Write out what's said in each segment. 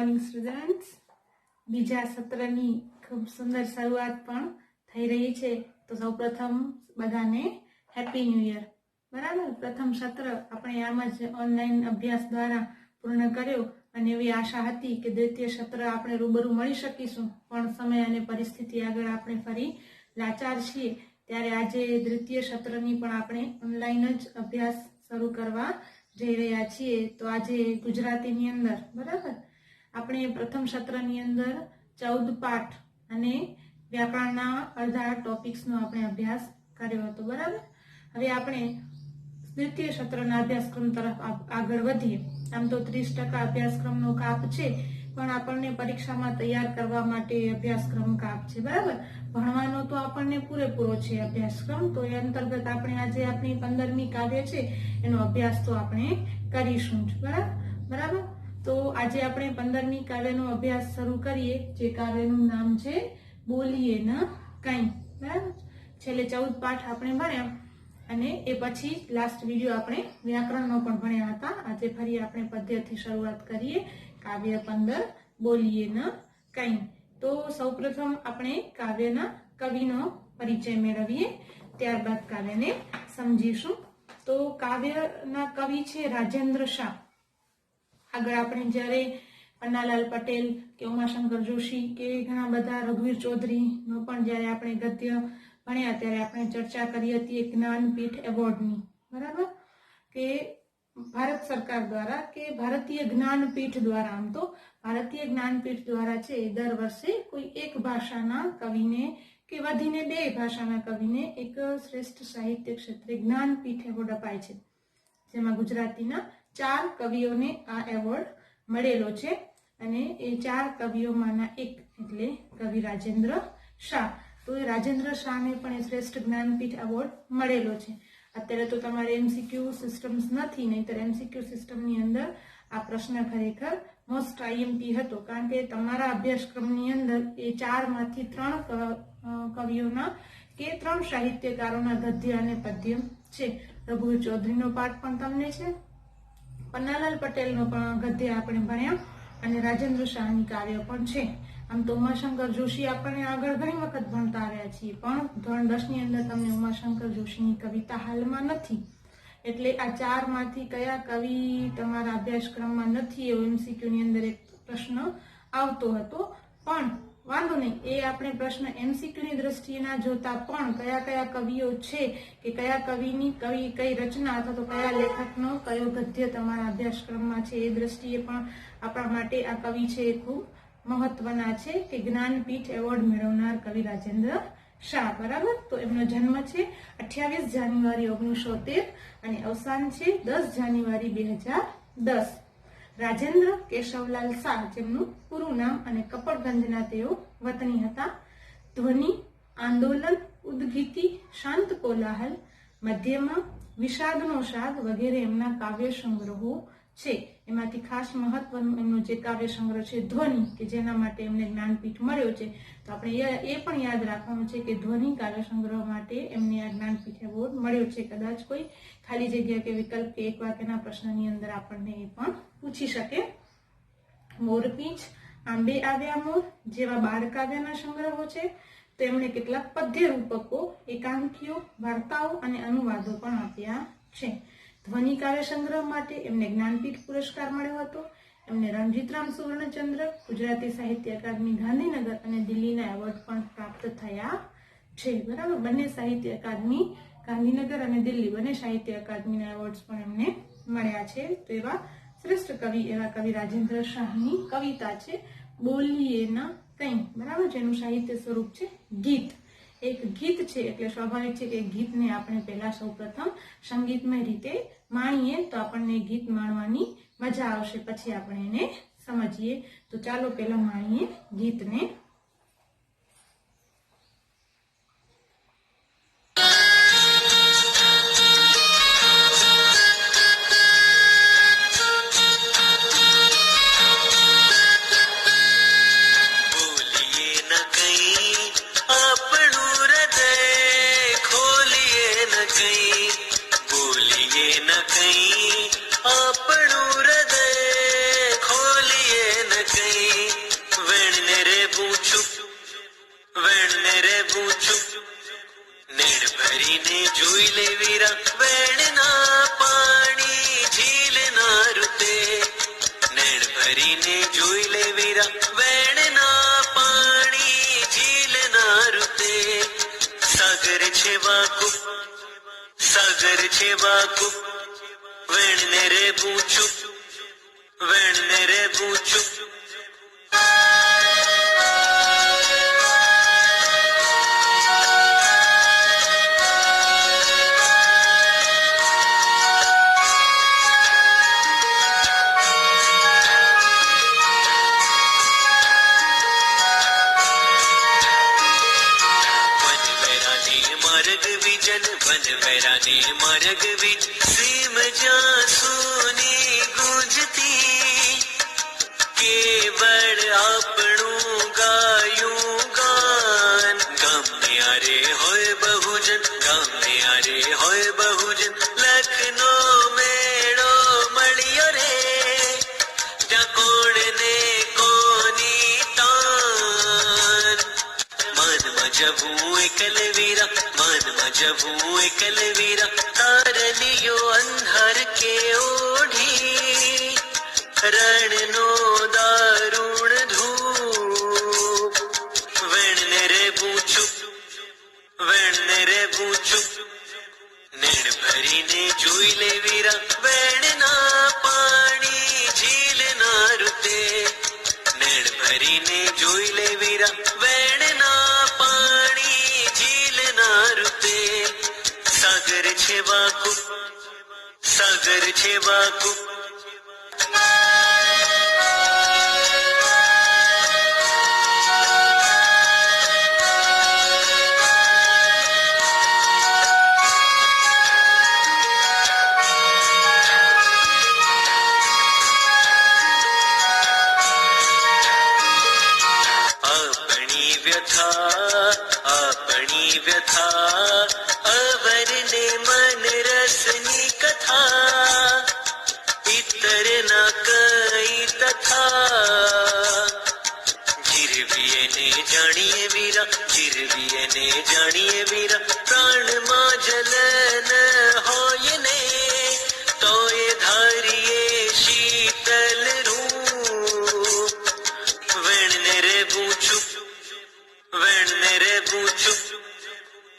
Morning students. બીજા સત્રની ખૂબ સુંદર શરૂઆત પણ થઈ રહી છે. તો સૌપ્રથમ બધાને હેપી ન્યૂ યર. બરાબર, પ્રથમ સત્ર આપણે આમ જ ઓનલાઈન અભ્યાસ દ્વારા પૂર્ણ કર્યો અને એવી આશા હતી કે દ્વિતીય સત્ર આપણે રૂબરૂ મળી શકીશું, પણ સમય અને પરિસ્થિતિ આગળ આપણે ફરી લાચાર છીએ. ત્યારે આજે દ્વિતીય સત્રની પણ આપણે ઓનલાઈન જ અભ્યાસ શરૂ કરવા જઈ રહ્યા છીએ. તો આજે ગુજરાતીની અંદર બરાબર આપણે પ્રથમ સત્રની અંદર 14 પાઠ અને વ્યાકરણના અડધા ટોપિક્સનો આપણે અભ્યાસ કર્યો હતો. બરાબર, હવે આપણે દ્વિતીય સત્રના અભ્યાસક્રમ તરફ આગળ વધીએ. આમ તો 30% અભ્યાસક્રમનો કાપ છે, પણ આપણને પરીક્ષામાં તૈયાર કરવા માટે અભ્યાસક્રમ કાપ છે. બરાબર, ભણવાનો તો આપણને પૂરેપૂરો છે અભ્યાસક્રમ. તો એ અંતર્ગત આપણે આજે આપણી 15મી કાવ્ય છે એનો અભ્યાસ તો આપણે કરીશું જ. બરાબર, તો આજે આપણે 15મી કાવ્યનો અભ્યાસ શરૂ કરીએ, જે કાવ્યનું નામ છે બોલીએ ન કંઈ. બરાબર, છેલ્લે 14 પાઠ આપણે ભણ્યા અને એ પછી લાસ્ટ વિડીયો આપણે વ્યાકરણનો પણ ભણ્યા હતા. આજે ફરી આપણે પદ્યથી શરૂઆત કરીએ. કાવ્ય 15 બોલીએ ન કંઈ. તો સૌપ્રથમ આપણે કાવ્યના કવિનો પરિચય મેળવીએ, ત્યારબાદ કાવ્યને સમજીશું. તો કાવ્યના કવિ છે રાજેન્દ્ર શાહ. આગળ આપણે જ્યારે પન્નાલાલ પટેલ કે ઉમાશંકર જોશી કે ઘણા બધા રઘુવીર ચૌધરીનો પણ જ્યારે આપણે ગદ્ય ભણ્યા ત્યારે આપણે ચર્ચા કરી હતી જ્ઞાનપીઠ એવોર્ડની. બરાબર, કે ભારત સરકાર દ્વારા કે ભારતીય જ્ઞાનપીઠ દ્વારા, આમ તો ભારતીય જ્ઞાનપીઠ દ્વારા છે દર વર્ષે કોઈ એક ભાષાના કવિને કે વધીને 2 ભાષાના કવિને એક શ્રેષ્ઠ સાહિત્ય ક્ષેત્રે જ્ઞાનપીઠ એવોર્ડ અપાય છે, જેમાં ગુજરાતીના 4 કવિઓને આ એવોર્ડ મળેલો છે. અને એ 4 કવિઓમાંના એક એટલે કવિ રાજેન્દ્ર શાહ. તો એ રાજેન્દ્ર શાહને પણ એ શ્રેષ્ઠ જ્ઞાનપીઠ એવોર્ડ મળેલો છે. અત્યારે તો તમારે MCQ સિસ્ટમ્સ નથી, નહીંતર MCQ સિસ્ટમની અંદર આ પ્રશ્ન ખરેખર મોસ્ટ IMP હતો, કારણ કે તમારા અભ્યાસક્રમની અંદર એ 4 માંથી 3 કવિઓના કે 3 સાહિત્યકારોના ગદ્ય અને પદ્ય છે. રઘુવીર ચૌધરીનો પાઠ પણ તમને છે, પન્નાલાલ પટેલનો પણ ગદ્ય આપણે ભણ્યા અને રાજેન્દ્ર શાહની કાવ્ય પણ છે. આમ તો ઉમાશંકર જોશી આપણને આગળ ઘણી વખત ભણતા આવ્યા છીએ, પણ ધોરણ 10 ની અંદર તમને ઉમાશંકર જોશીની કવિતા હાલમાં નથી. એટલે આ 4 માંથી કયા કવિ તમારા અભ્યાસક્રમમાં નથી એવો MCQ ની અંદર એક પ્રશ્ન આવતો હતો. પણ વાંધો નહીં, એ આપણે પ્રશ્ન MCQ ની દ્રષ્ટિએ ના જોતા પણ કયા કવિઓ છે કે કયા કવિની કઈ રચના અથવા તો કયા લેખકનો કયો ગદ્ય તમારા અભ્યાસક્રમમાં છે એ દ્રષ્ટિએ પણ આપણા માટે આ કવિ છે એ ખૂબ મહત્વના છે કે જ્ઞાનપીઠ એવોર્ડ મેળવનાર કવિ રાજેન્દ્ર શાહ. બરાબર, તો એમનો જન્મ છે 28 જાન્યુઆરી 1913 અને અવસાન છે 10 જાન્યુઆરી 2010. રાજેન્દ્ર કેશવલાલ શાહ જેમનું પૂરું નામ, અને કપડગંજના તેઓ વતની હતા. ધ્વનિ, આંદોલન, ઉદ્ગીતિ, શાંત કોલાહલ, મધ્યમાં, વિષાદનો શાદ વગેરે એમના કાવ્ય સંગ્રહો છે. એમાંથી ખાસ મહત્વનું એમનો જે કાવ્ય સંગ્રહ છે ધ્વનિ, કે જેના માટે એમને જ્ઞાનપીઠ મળ્યો છે. તો આપણે એ પણ યાદ રાખવાનું છે કે ધ્વનિ કાવ્ય સંગ્રહ માટે એમને આ જ્ઞાનપીઠ એવોર્ડ મળ્યો છે. કદાચ કોઈ ખાલી જગ્યા કે વિકલ્પ કે એક વાક્યના પ્રશ્નની અંદર આપણને એ પણ પૂછી શકે. મોરપીંછ, આંબે આવ્યા મોર જેવા બાળકાવ્યના સંગ્રહો છે. તો એમણે કેટલાક પદ્ય રૂપકો, એકાંકીઓ, વાર્તાઓ અને અનુવાદો પણ આપ્યા છે. ધ્વનિ કાવ્ય સંગ્રહ માટે એમને જ્ઞાનપીઠ પુરસ્કાર મળ્યો હતો. એમને રણજીતરામ સુવર્ણચંદ્રક, ગુજરાતી સાહિત્ય અકાદમી ગાંધીનગર અને દિલ્હીના એવોર્ડ પણ પ્રાપ્ત થયા છે. બરાબર, બંને સાહિત્ય અકાદમી ગાંધીનગર અને દિલ્હી બંને સાહિત્ય અકાદમીના એવોર્ડ્સ પણ એમને મળ્યા છે. તો એવા શ્રેષ્ઠ કવિ રાજેન્દ્ર શાહની કવિતા છે બોલીએ ન કંઈ. બરાબર, જેનું સાહિત્ય સ્વરૂપ છે ગીત. એક ગીત છે એટલે સ્વાભાવિક છે કે ગીતને આપણે પહેલા સૌપ્રથમ સંગીતમય રીતે માણીએ તો આપણને ગીત માણવાની મજા આવશે, પછી આપણે એને સમજીએ. તો ચાલો પહેલા માણીએ ગીતને. આપણું હૃદય ખોલીએ ન કઈ. નૈણ ભરીને જોઈ લે વીરા વેણના પાણી ઝીલના રૂતે નૈણ ભરીને જોઈ લે વીરા વેણના પાણી ઝીલના રૂતે સાગર છે વાકુ વેણને રે પૂછું વેણને રે પૂછું વનવેરાને માર્ગ બીજ સીમ જ્યાં સુની ગુંજતી કેવળ આપણું ગાયું ગાન ગામને આરે હોય બહુજન ગામને આરે હોય બહુજન લખનો મેળો મળ્યો રે ત્યાં કોણને કોની તાન મનમાં જવું એકલ વીરા મનમાં જવું એકલ વીરા તારલીયો અંધાર કે ઓઢી રણનો દારૂણ ધૂપ વેણને રે પૂછું નૈણ ભરીને જોઈ લે વીરા વેણના પાણી ઝીલના રૂતે નૈણ ભરીને જોઈ લે વીરા વેણના પાણી ઝીલના રૂતે સાગર છે વાકુ આપણી વ્યથા અવરને મન રસની કથા ઇતર ના કઈ તથા જીરવીએ ને જાણીએ વીરા પ્રાણમાં જલન હોય ને તો એ ધારીએ શીતલ રૂપ વેણને રે પૂછું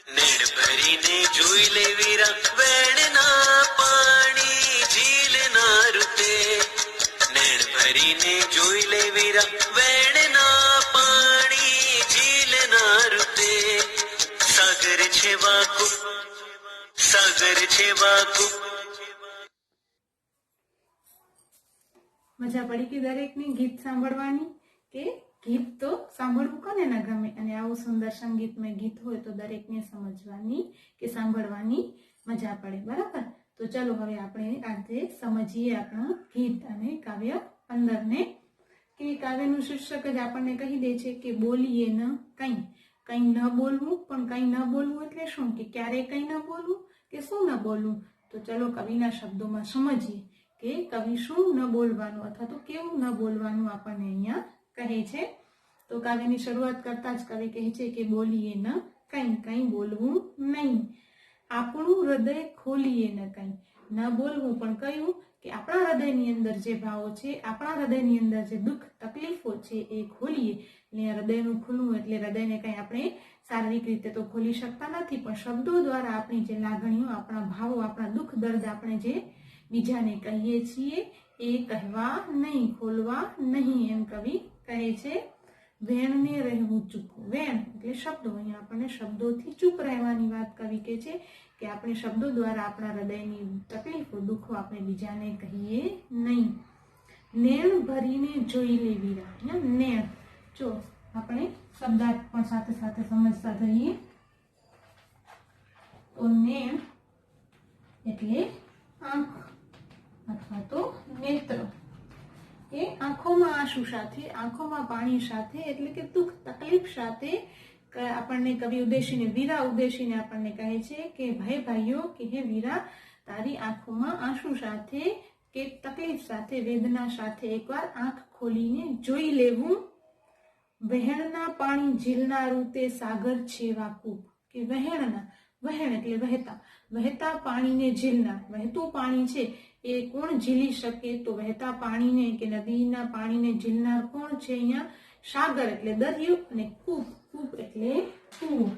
નૈણ ભરીને જોઈ લે વીરા વેણના પાણી ઝીલના રૂતે નૈણ ભરીને જોઈ લે વીરા વેણના પાણી ઝીલના રૂતે સાગર છે વાકુ મજા પડી કે દરેકની ગીત સાંભળવાની કે ગીત તો સાંભળવું કોને ન ગમે અને આવું સુંદર સંગીતમય ગીત હોય તો દરેકને સમજવાની કે સાંભળવાની મજા પડે બરાબર તો ચલો હવે આપણે આજે સમજીએ આપણું ગીત અને કાવ્ય 15 કે કાવ્યનું શીર્ષક જ આપણને કહી દે છે કે બોલીએ ન કંઈ ન બોલવું પણ કંઈ ન બોલવું એટલે શું કે ક્યારે કંઈ ન બોલવું કે શું ન બોલવું તો ચલો કવિના શબ્દોમાં સમજીએ કે કવિ શું ન બોલવાનું અથવા તો કેવું ન બોલવાનું આપણને અહીંયા કહે છે તો કાવ્યની શરૂઆત કરતા જ કવિ કહે છે કે બોલીએ ન કંઈ બોલવું નહીં આપણું હૃદય ખોલીએ ન કંઈ ન બોલવું પણ કયું કે આપણા હૃદયની અંદર જે ભાવો છે આપણા હૃદયની અંદર જે દુઃખ તકલીફો છે એ ખોલીએ એટલે હૃદયનું ખુલવું એટલે હૃદયને કંઈ આપણે શારીરિક રીતે તો ખોલી શકતા નથી પણ શબ્દો દ્વારા આપણી જે લાગણીઓ આપણા ભાવો આપણા દુઃખ દર્દ આપણે જે બીજાને કહીએ છીએ એ કહેવા નહીં ખોલવા નહીં એમ કવિ કહે છે વેણને રહેવું ચૂપ વેણ એટલે શબ્દો અહીંયા આપણને શબ્દોથી ચૂપ રહેવાની વાત કવિ કહે છે કે આપણે શબ્દો દ્વારા આપણા હૃદયની તકલીફો દુઃખો આપણે બીજાને કહીએ નહીં નેણ ભરીને જોઈ લે વીરા નેણ જો આપણે શબ્દાર્થ પણ સાથે સાથે સમજતા જઈએ તો નેણ એટલે આંખ અથવા તો નેત્ર કે આંખોમાં આંસુ સાથે આંખોમાં પાણી સાથે એટલે કે દુઃખ તકલીફ સાથે આપણને કવિ ઉદ્દેશીને વીરા ઉદ્દેશીને આપણને કહે છે કે ભાઈઓ કે હે વીરા તારી આંખોમાં આંસુ સાથે કે તકલીફ સાથે વેદના સાથે એકવાર આંખ ખોલીને જોઈ લેવું વહેણના પાણી ઝીલનારું તે સાગર છે વાકુપ કે વહેણના વહેણ એટલે વહેતા, વહેતા પાણીને ઝીલનાર. વહેતું પાણી છે એ કોણ ઝીલી શકે? તો વહેતા પાણીને કે નદીના પાણીને ઝીલનાર કોણ છે? અહીંયા સાગર એટલે દરિયો, અને કૂપ, કૂપ એટલે કૂવો,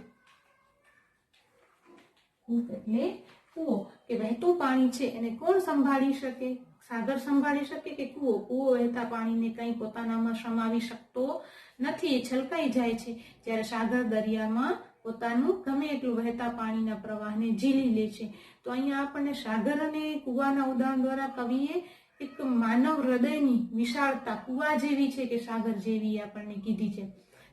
કૂપ એટલે કૂવો. કે વહેતું પાણી છે એને કોણ સંભાળી શકે? સાગર સંભાળી શકે કે કૂવો? કૂવો વહેતા પાણીને કંઈ પોતાનામાં સમાવી શકતો નથી, એ છલકાઈ જાય છે. જ્યારે સાગર દરિયામાં પોતાનું ગમે એટલું વહેતા પાણીના પ્રવાહને ઝીલી લે છે. તો અહીંયા આપણને સાગર અને કૂવાના ઉદાહરણ દ્વારા કવિએ એક માનવ હૃદયની વિશાળતા કૂવા જેવી છે કે સાગર જેવી આપણને કીધી છે.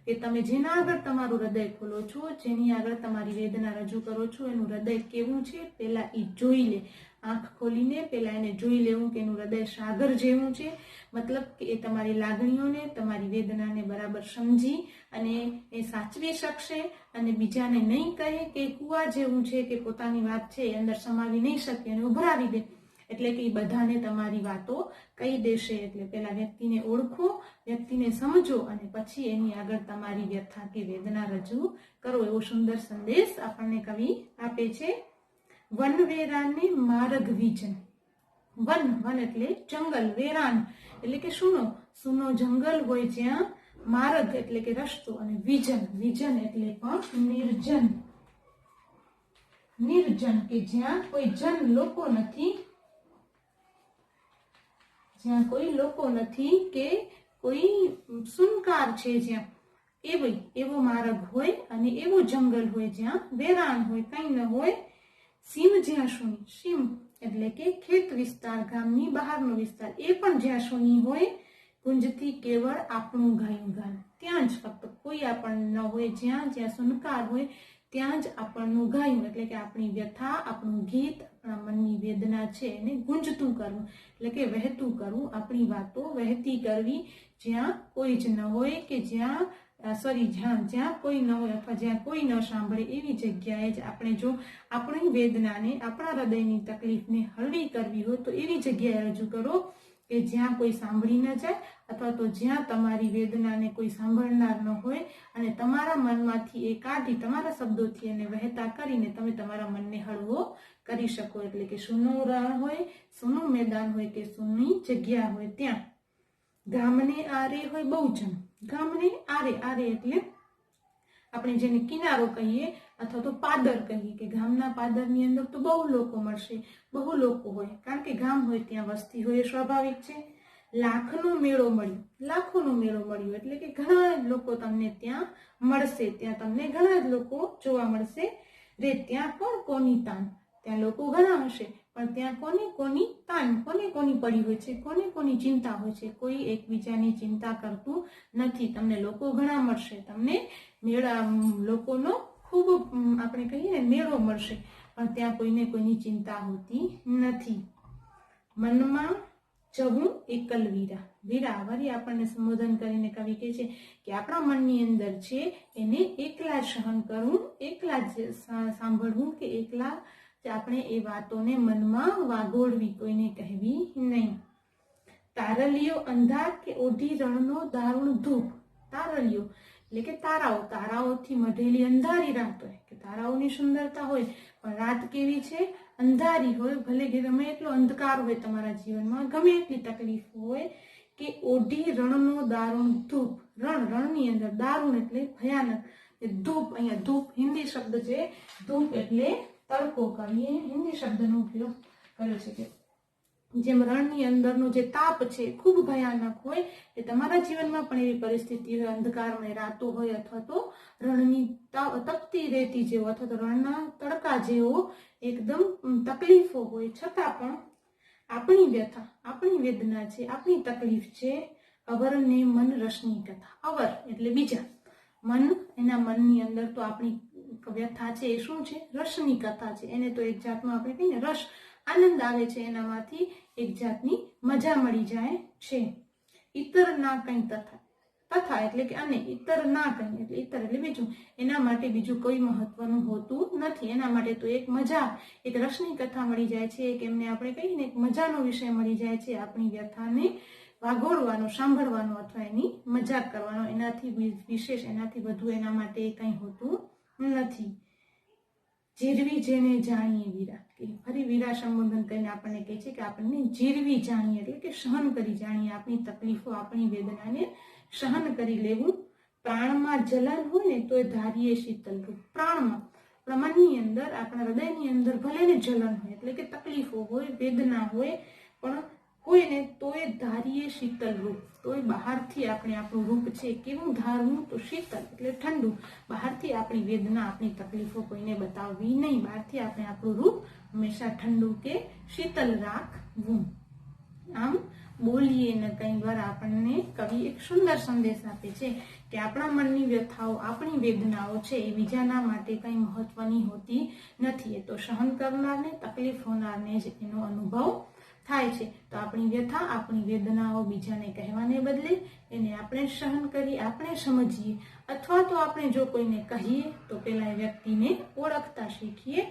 કે તમે જેના આગળ તમારું હૃદય ખોલો છો, જેની આગળ તમારી વેદના રજૂ કરો છો, એનું હૃદય કેવું છે પેલા એ જોઈ લે. આંખ ખોલીને પેલા એને જોઈ લેવું કે એનું હૃદય સાગર જેવું છે. મતલબ કે એ તમારી લાગણીઓને, તમારી વેદનાને બરાબર સમજી અને એ સાચવી શકશે, અને બીજાને નહીં કહે કે કૂવા જેવું છે કે પોતાની વાત છે એ અંદર સમાવી નહીં શકે અને ઉભરાવી દે. એટલે કે એ બધાને તમારી વાતો કહી દેશે. એટલે પેલા વ્યક્તિને ઓળખો, વ્યક્તિને સમજો, અને પછી એની આગળ તમારી વ્યથા કે વેદના રજૂ કરો. એવો સુંદર સંદેશ આપણને કવિ આપે છે. વન વેરાને માર્ગ વિજન. વન, વન એટલે જંગલ, વેરાન એટલે કે સૂનો, સૂનો જંગલ હોય જ્યાં, માર્ગ એટલે કે રસ્તો, અને વિજન, વિજન એટલે પણ નિર્જન, નિર્જન કે જ્યાં કોઈ જન, લોકો નથી, જ્યાં કોઈ લોકો નથી કે કોઈ સુનકાર છે જ્યાં, એવો માર્ગ હોય અને એવું જંગલ હોય જ્યાં વેરાન હોય, કંઈ ન હોય. સીમ જ્યાં શૂની, સીમ એટલે કે ખેત વિસ્તાર, ગામની બહારનો વિસ્તાર, એ પણ જ્યાં શૂની હોય. ગુંજથી કેવળ આપણું ગાયું ગાન, ત્યાં જ ફક્ત કોઈ આપણને ન હોય. જ્યાં જ્યાં સુનકાર હોય ત્યાં જ આપણનું ગાયું એટલે કે આપણી વ્યથા, આપણું ગીત, આપણા મનની વેદના છે એને ગુંજતું કરવું એટલે કે વહેતું કરવું. આપણી વાતો વહેતી કરવી જ્યાં કોઈ જ ન હોય, કે જ્યાં જ્યાં કોઈ ન હોય અથવા જ્યાં કોઈ ન સાંભળે એવી જગ્યાએ જ આપણે જો આપણી વેદનાને, આપણા હૃદયની તકલીફને હળવી કરવી હોય તો એવી જગ્યાએ રજૂ કરો કે જ્યાં કોઈ સાંભળી ન જાય, અથવા તો જ્યાં તમારી વેદનાને કોઈ સાંભળનાર ન હોય, અને તમારા મનમાંથી એ કાઢી તમારા શબ્દોથી એને વહેતા કરીને તમે તમારા મનને હળવો કરી શકો. એટલે કે સૂનું રણ હોય, સૂનું મેદાન હોય કે સૂની જગ્યા હોય ત્યાં. ગામને આરે હોય બહુજન. ગામને આરે, આરે એટલે આપણે જેને કિનારો કહીએ અથવા તો પાદર કહીએ, કે ગામના પાદરની અંદર તો બહુ લોકો મળશે, બહુ લોકો હોય, કારણ કે ગામ હોય ત્યાં વસ્તી હોય, સ્વાભાવિક છે. લાખનો મેળો મળ્યો, લાખોનો મેળો મળ્યો એટલે કે ઘણા જ લોકો તમને ત્યાં મળશે, ત્યાં તમને ઘણા જ લોકો જોવા મળશે. રે ત્યાં કોણ કોની તાન, ત્યાં લોકો ઘણા હશે પણ ત્યાં કોને કોની તાન, કોને કોની પડી હોય છે, કોને કોની ચિંતા હોય છે, કોઈ એકબીજાની ચિંતા કરતું નથી. તમને લોકો ઘણા મળશે, તમને મેળા લોકોનો ખૂબ આપણે કહીએ ને મેળો મળશે, પણ ત્યાં કોઈને કોઈની ચિંતા હોતી નથી. મનમાં જવું એકલ વીરા. વીરા વળી આપણને સંબોધન કરીને કવિ કહે છે કે આપણા મનની અંદર છે એને એકલા સહન કરવું, એકલા જ સાંભળવું, કે એકલા આપણે એ વાતોને મનમાં વાગોળવી, કોઈને કહેવી નહીં. તારલિયો અંધાર કે ઓઢી રણનો દારૂણ ધૂપ. તારલિયો એટલે કે તારાઓ, તારાઓથી મઢેલી અંધારી રાત હોય, કે તારાઓની સુંદરતા હોય પણ રાત કેવી છે? અંધારી હોય. ભલે ગમે એટલો અંધકાર હોય તમારા જીવનમાં, ગમે એટલી તકલીફ હોય, કે ઓઢી રણનો દારૂણ ધૂપ. રણ, રણની અંદર, દારૂણ એટલે ભયાનક, ધૂપ, અહીંયા ધૂપ હિન્દી શબ્દ છે, ધૂપ એટલે તડકો. કવિએ હિન્દી શબ્દનો ઉપયોગ કર્યો છે કે જેમ રણની અંદરનો જે તાપ છે ખૂબ ભયાનક હોય, એ તમારા જીવનમાં પણ એવી પરિસ્થિતિ હોય, અંધકારમય રાતો હોય, અથવા તો રણની તપતી રેતી જેવો, અથવા તો રણના તડકા જેવો એકદમ તકલીફો હોય, છતાં પણ આપણી વ્યથા, આપણી વેદના છે, આપણી તકલીફ છે. અવરને મન રસની કથા. અવર એટલે બીજા, મન, એના મનની અંદર તો આપણી વ્યથા છે એ શું છે? રસની કથા છે. એને તો એક જાતનો આપણે કહીએ ને રસ, આનંદ આવે છે, એનામાંથી એક જાતની મજા મળી જાય છે. ઇતર ના કંઈ તથા, તથા એટલે કે અને, ઇતર ના કંઈ એટલે ઇતર એટલે બીજું, એના માટે બીજું કોઈ મહત્વનું હોતું નથી. એના માટે તો એક મજા, એક રસની કથા મળી જાય છે, એક એમને આપણે કહીએ ને એક મજાનો વિષય મળી જાય છે, આપણી વ્યથાને વાગોળવાનો, સાંભળવાનો અથવા એની મજાક કરવાનો. એનાથી વિશેષ, એનાથી વધુ એના માટે કંઈ હોતું નથી. જીરવી જેને જાણીએ વીરા, કે ફરી વીરા સંબોધન કરીને આપણને કહે છે કે આપણને જીરવી જાણીએ એટલે કે સહન કરી જાણીએ, આપણી તકલીફો આપણી વેદનાને સહન કરી લેવું. પ્રાણમાં જલન હોય ને તો એ ધારીએ શીતલ રૂપ. પ્રાણમાં આપણા મનની અંદર, આપણા હૃદયની અંદર ભલે ને જલન હોય એટલે કે તકલીફો હોય, વેદના હોય, પણ હોય ને તો એ ધારીએ શીતલ રૂપ. તો એ બહારથી આપણે આપણું રૂપ છે કેવું ધારવું, તો શીતલ એટલે ઠંડુ. બહારથી આપણી વેદના આપણી તકલીફો કોઈને બતાવવી નહીં, બહારથી આપણે આપણું રૂપ હંમેશા ઠંડુ કે શીતલ રાખવું. આમ બોલીએ ન કંઈ દ્વારા આપણને કવિ એક સુંદર સંદેશ આપે છે કે આપણા મનની વ્યથાઓ, આપણી વેદનાઓ છે એ બીજાના માટે કંઈ મહત્વની હોતી નથી. એ તો સહન કરનારને, તકલીફ હોનારને જ એનો અનુભવ થાય છે. તો આપણી વ્યથા, આપણી વેદનાઓ બીજાને કહેવાને બદલે એને આપણે સહન કરી, આપણે સમજીએ, અથવા તો આપણે જો કોઈને કહીએ તો પેલા એ વ્યક્તિને ઓળખતા શીખીએ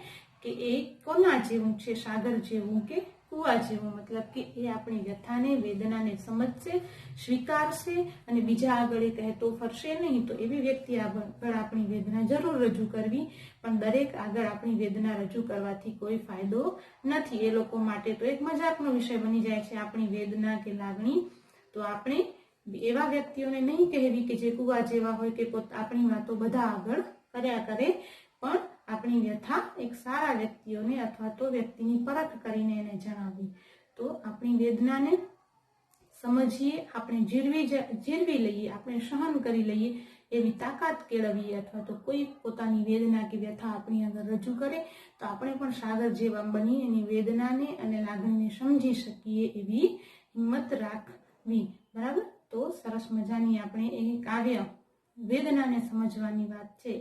કે એ કોના જેવું છે, સાગર જેવું કે કુવા જેવું. મતલબ કે એ આપણી વ્યથાને, વેદનાને સમજશે, સ્વીકારશે અને બીજા આગળ એ કહે તો ફરશે નહીં. તો એવી વ્યક્તિ આગળ આપણી વેદના જરૂર રજૂ કરવી, પણ દરેક આગળ આપણી વેદના રજૂ કરવાથી કોઈ ફાયદો નથી. એ લોકો માટે તો એક મજાકનો વિષય બની જાય છે આપણી વેદના કે લાગણી. તો આપણે એવા વ્યક્તિઓને નહીં કહેવી કે જે કુવા જેવા હોય કે આપણી વાતો બધા આગળ કર્યા કરે, પણ આપણી વ્યથા એક સારા વ્યક્તિઓને અથવા તો વ્યક્તિની પરખ કરીને એને જણાવવી. તો આપણી વેદનાને સમજીએ, આપણે જીરવી લઈએ, આપણે સહન કરી લઈએ એવી તાકાત કેળવીએ, અથવા તો કોઈ પોતાની વેદના કે વ્યથા આપણી આગળ રજૂ કરે તો આપણે પણ સાગર જેવા બની એની વેદનાને અને લાગણીને સમજી શકીએ એવી હિંમત રાખવી. બરાબર. તો સરસ મજાની આપણે એ કાવ્ય વેદનાને સમજવાની વાત છે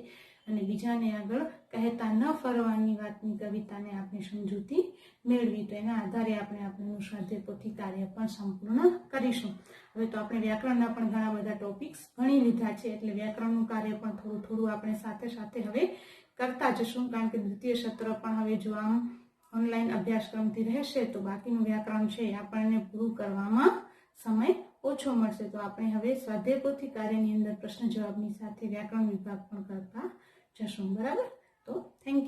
અને બીજાને આગળ કહેતા ન ફરવાની વાતની કવિતાને આપણે સમજૂતી મેળવી. તો એના આધારે આપણે આપણું સ્વાધ્યાયપોથી કાર્ય પણ સંપૂર્ણ કરીશું. હવે તો આપણે વ્યાકરણના પણ ઘણા બધા ટોપિક્સ ભણી લીધા છે, એટલે વ્યાકરણનું કાર્ય પણ થોડું થોડું આપણે સાથે સાથે હવે કરતા જશું, કારણ કે દ્વિતીય સત્ર પણ હવે જો આમ ઓનલાઈન અભ્યાસક્રમથી રહેશે તો બાકીનું વ્યાકરણ છે એ આપણને પૂરું કરવામાં સમય ઓછો મળશે. તો આપણે હવે સ્વાધ્યાયપોથી કાર્યની અંદર પ્રશ્ન જવાબની સાથે વ્યાકરણ વિભાગ પણ કરતા જશું. બરાબર. તો થેન્ક યુ.